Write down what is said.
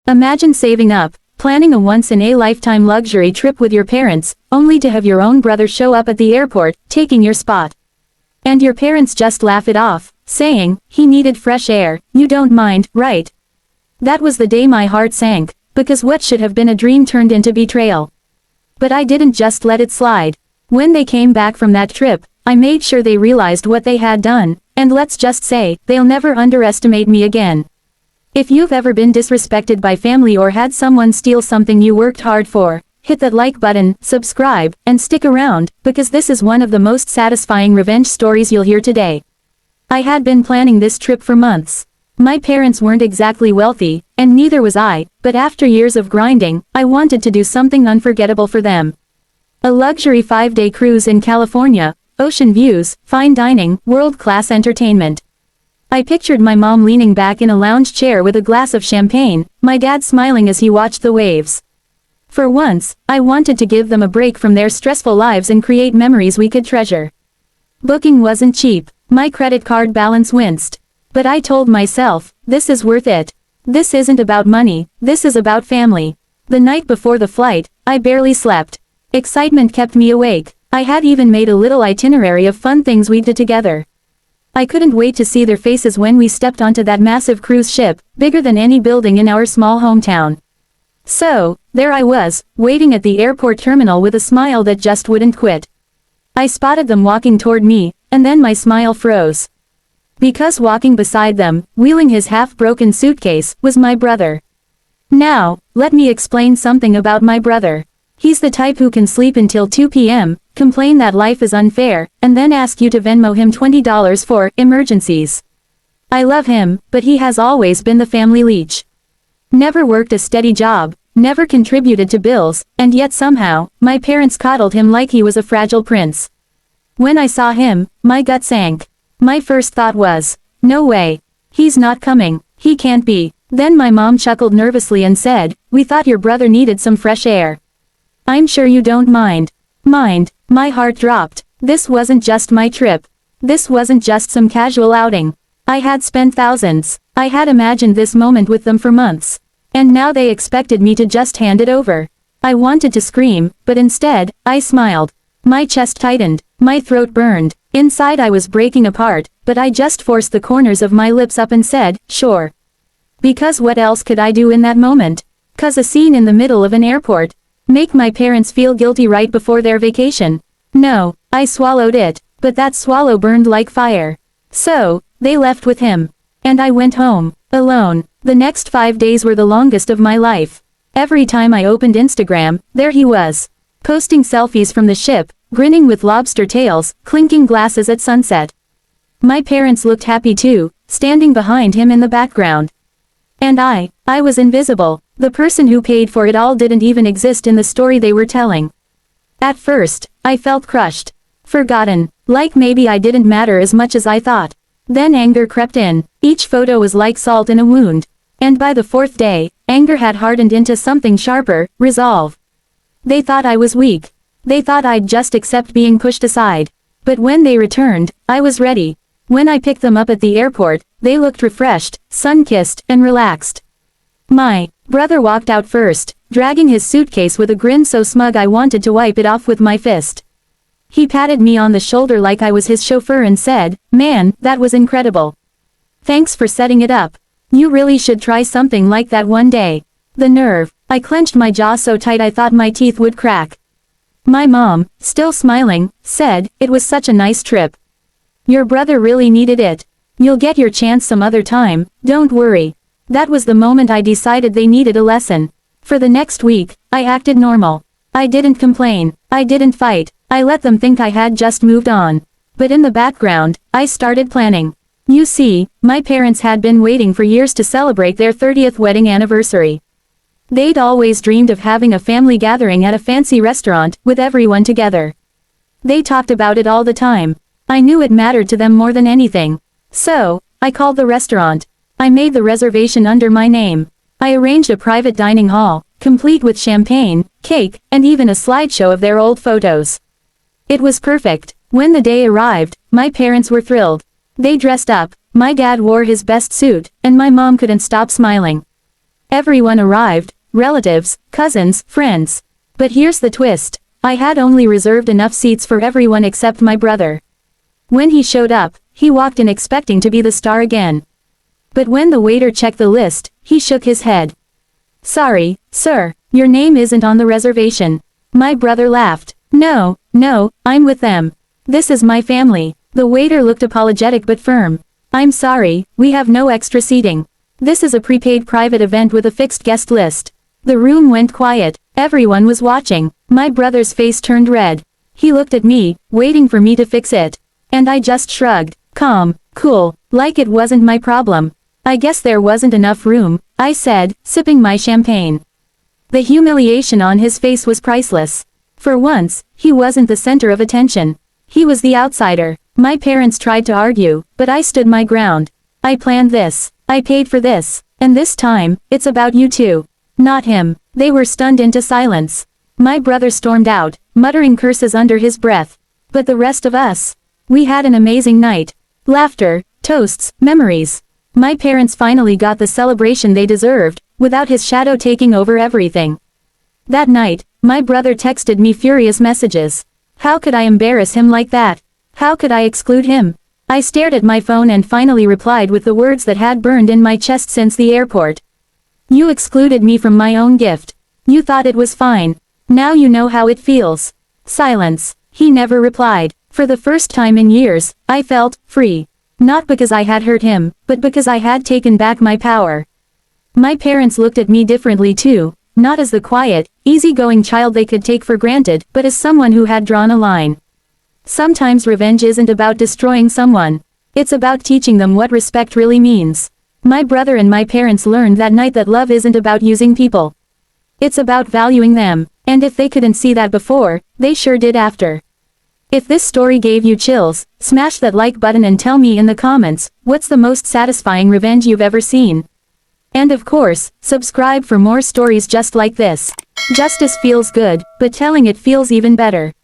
Imagine saving up, planning a once-in-a-lifetime luxury trip with your parents, only to have your own brother show up at the airport, taking your spot. And your parents just laugh it off, saying, he needed fresh air, you don't mind, right? That was the day my heart sank, because what should have been a dream turned into betrayal. But I didn't just let it slide. When they came back from that trip, I made sure they realized what they had done, and let's just say, they'll never underestimate me again. If you've ever been disrespected by family or had someone steal something you worked hard for, hit that like button, subscribe, and stick around, because this is one of the most satisfying revenge stories you'll hear today. I had been planning this trip for months. My parents weren't exactly wealthy, and neither was I, but after years of grinding, I wanted to do something unforgettable for them. A luxury 5-day cruise in California, ocean views, fine dining, world-class entertainment. I pictured my mom leaning back in a lounge chair with a glass of champagne, my dad smiling as he watched the waves. For once, I wanted to give them a break from their stressful lives and create memories we could treasure. Booking wasn't cheap, my credit card balance winced. But I told myself, this is worth it. This isn't about money, this is about family. The night before the flight, I barely slept. Excitement kept me awake. I had even made a little itinerary of fun things we'd do together. I couldn't wait to see their faces when we stepped onto that massive cruise ship, bigger than any building in our small hometown. So, there I was, waiting at the airport terminal with a smile that just wouldn't quit. I spotted them walking toward me, and then my smile froze. Because walking beside them, wheeling his half-broken suitcase, was my brother. Now, let me explain something about my brother. He's the type who can sleep until 2 p.m., complain that life is unfair, and then ask you to Venmo him $20 for emergencies. I love him, but he has always been the family leech. Never worked a steady job, never contributed to bills, and yet somehow, my parents coddled him like he was a fragile prince. When I saw him, my gut sank. My first thought was, no way. He's not coming, he can't be. Then my mom chuckled nervously and said, we thought your brother needed some fresh air. I'm sure you don't mind. Mind, my heart dropped. This wasn't just my trip. This wasn't just some casual outing. I had spent thousands. I had imagined this moment with them for months. And now they expected me to just hand it over. I wanted to scream, but instead, I smiled. My chest tightened, my throat burned. Inside I was breaking apart, but I just forced the corners of my lips up and said, sure. Because what else could I do in that moment? 'Cause a scene in the middle of an airport. Make my parents feel guilty right before their vacation. No, I swallowed it, but that swallow burned like fire. So, they left with him. And I went home, alone. The next 5 days were the longest of my life. Every time I opened Instagram, there he was. Posting selfies from the ship, grinning with lobster tails, clinking glasses at sunset. My parents looked happy too, standing behind him in the background. And I was invisible. The person who paid for it all didn't even exist in the story they were telling. At first, I felt crushed. Forgotten, like maybe I didn't matter as much as I thought. Then anger crept in. Each photo was like salt in a wound. And by the 4th day, anger had hardened into something sharper, resolve. They thought I was weak. They thought I'd just accept being pushed aside. But when they returned, I was ready. When I picked them up at the airport, they looked refreshed, sun-kissed, and relaxed. My brother walked out first, dragging his suitcase with a grin so smug I wanted to wipe it off with my fist. He patted me on the shoulder like I was his chauffeur and said, man, that was incredible. Thanks for setting it up. You really should try something like that one day. The nerve. I clenched my jaw so tight I thought my teeth would crack. My mom, still smiling, said, it was such a nice trip. Your brother really needed it. You'll get your chance some other time, don't worry. That was the moment I decided they needed a lesson. For the next week, I acted normal. I didn't complain. I didn't fight. I let them think I had just moved on. But in the background, I started planning. You see, my parents had been waiting for years to celebrate their 30th wedding anniversary. They'd always dreamed of having a family gathering at a fancy restaurant, with everyone together. They talked about it all the time. I knew it mattered to them more than anything. So, I called the restaurant. I made the reservation under my name. I arranged a private dining hall, complete with champagne, cake, and even a slideshow of their old photos. It was perfect. When the day arrived, my parents were thrilled. They dressed up, my dad wore his best suit, and my mom couldn't stop smiling. Everyone arrived, relatives, cousins, friends. But here's the twist. I had only reserved enough seats for everyone except my brother. When he showed up, he walked in expecting to be the star again. But when the waiter checked the list, he shook his head. "Sorry, sir, your name isn't on the reservation." My brother laughed. No, I'm with them. This is my family." The waiter looked apologetic but firm. "I'm sorry, we have no extra seating. This is a prepaid private event with a fixed guest list." The room went quiet. Everyone was watching. My brother's face turned red. He looked at me, waiting for me to fix it. And I just shrugged. Calm, cool, like it wasn't my problem. "I guess there wasn't enough room," I said, sipping my champagne. The humiliation on his face was priceless. For once, he wasn't the center of attention. He was the outsider. My parents tried to argue, but I stood my ground. "I planned this. I paid for this. And this time, it's about you two. Not him." They were stunned into silence. My brother stormed out, muttering curses under his breath. But the rest of us? We had an amazing night. Laughter, toasts, memories. My parents finally got the celebration they deserved, without his shadow taking over everything. That night, my brother texted me furious messages. How could I embarrass him like that? How could I exclude him? I stared at my phone and finally replied with the words that had burned in my chest since the airport. "You excluded me from my own gift. You thought it was fine. Now you know how it feels." Silence. He never replied. For the first time in years, I felt free. Not because I had hurt him, but because I had taken back my power. My parents looked at me differently too, not as the quiet, easygoing child they could take for granted, but as someone who had drawn a line. Sometimes revenge isn't about destroying someone. It's about teaching them what respect really means. My brother and my parents learned that night that love isn't about using people. It's about valuing them, and if they couldn't see that before, they sure did after. If this story gave you chills, smash that like button and tell me in the comments, what's the most satisfying revenge you've ever seen? And of course, subscribe for more stories just like this. Justice feels good, but telling it feels even better.